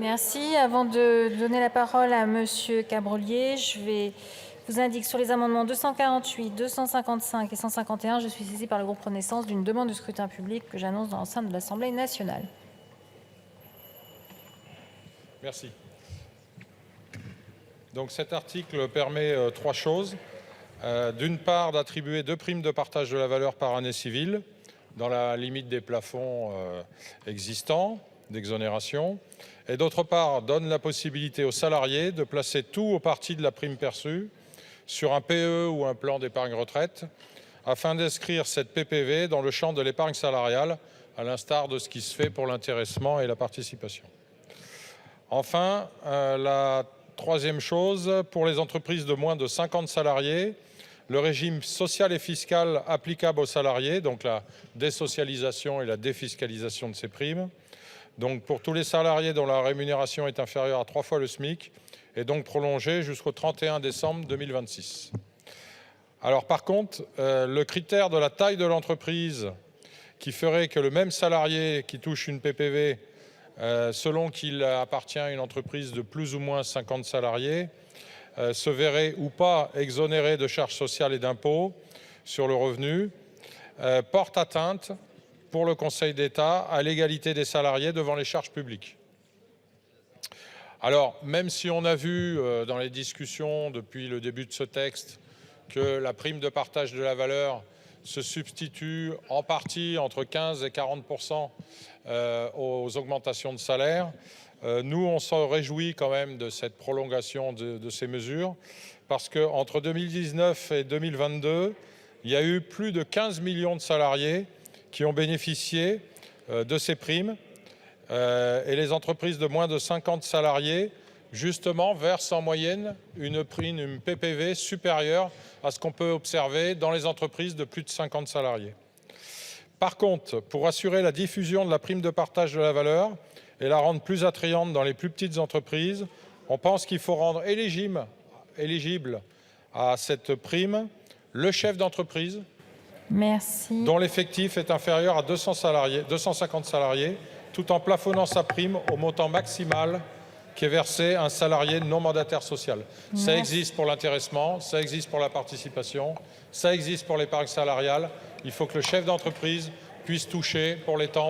Merci. Avant de donner la parole à Monsieur Cabrolier, je vous indique sur les amendements 248, 255 et 151, je suis saisie par le groupe Renaissance d'une demande de scrutin public que j'annonce dans l'enceinte de l'Assemblée nationale. Merci. Donc cet article permet trois choses. D'une part, d'attribuer 2 primes de partage de la valeur par année civile, dans la limite des plafonds existants d'exonération. Et d'autre part, donne la possibilité aux salariés de placer tout ou partie de la prime perçue sur un PE ou un plan d'épargne retraite, afin d'inscrire cette PPV dans le champ de l'épargne salariale, à l'instar de ce qui se fait pour l'intéressement et la participation. Enfin, la troisième chose, pour les entreprises de moins de 50 salariés, le régime social et fiscal applicable aux salariés, donc la désocialisation et la défiscalisation de ces primes, donc pour tous les salariés dont la rémunération est inférieure à 3 fois le SMIC, est donc prolongé jusqu'au 31 décembre 2026. Alors par contre, le critère de la taille de l'entreprise qui ferait que le même salarié qui touche une PPV, selon qu'il appartient à une entreprise de plus ou moins 50 salariés, se verrait ou pas exonéré de charges sociales et d'impôts sur le revenu, porte atteinte pour le Conseil d'État à l'égalité des salariés devant les charges publiques. Alors, même si on a vu dans les discussions depuis le début de ce texte que la prime de partage de la valeur se substitue en partie entre 15 et 40% aux augmentations de salaire, nous, on s'en réjouit quand même de cette prolongation de ces mesures, parce qu'entre 2019 et 2022, il y a eu plus de 15 millions de salariés qui ont bénéficié de ces primes, et les entreprises de moins de 50 salariés, justement, versent en moyenne une prime, une PPV supérieure à ce qu'on peut observer dans les entreprises de plus de 50 salariés. Par contre, pour assurer la diffusion de la prime de partage de la valeur et la rendre plus attrayante dans les plus petites entreprises, on pense qu'il faut rendre éligible à cette prime le chef d'entreprise dont l'effectif est inférieur à 250 salariés, tout en plafonnant sa prime au montant maximal qui est versé à un salarié non mandataire social. Ça existe pour l'intéressement, ça existe pour la participation, ça existe pour l'épargne salariale. Il faut que le chef d'entreprise puisse toucher pour les temps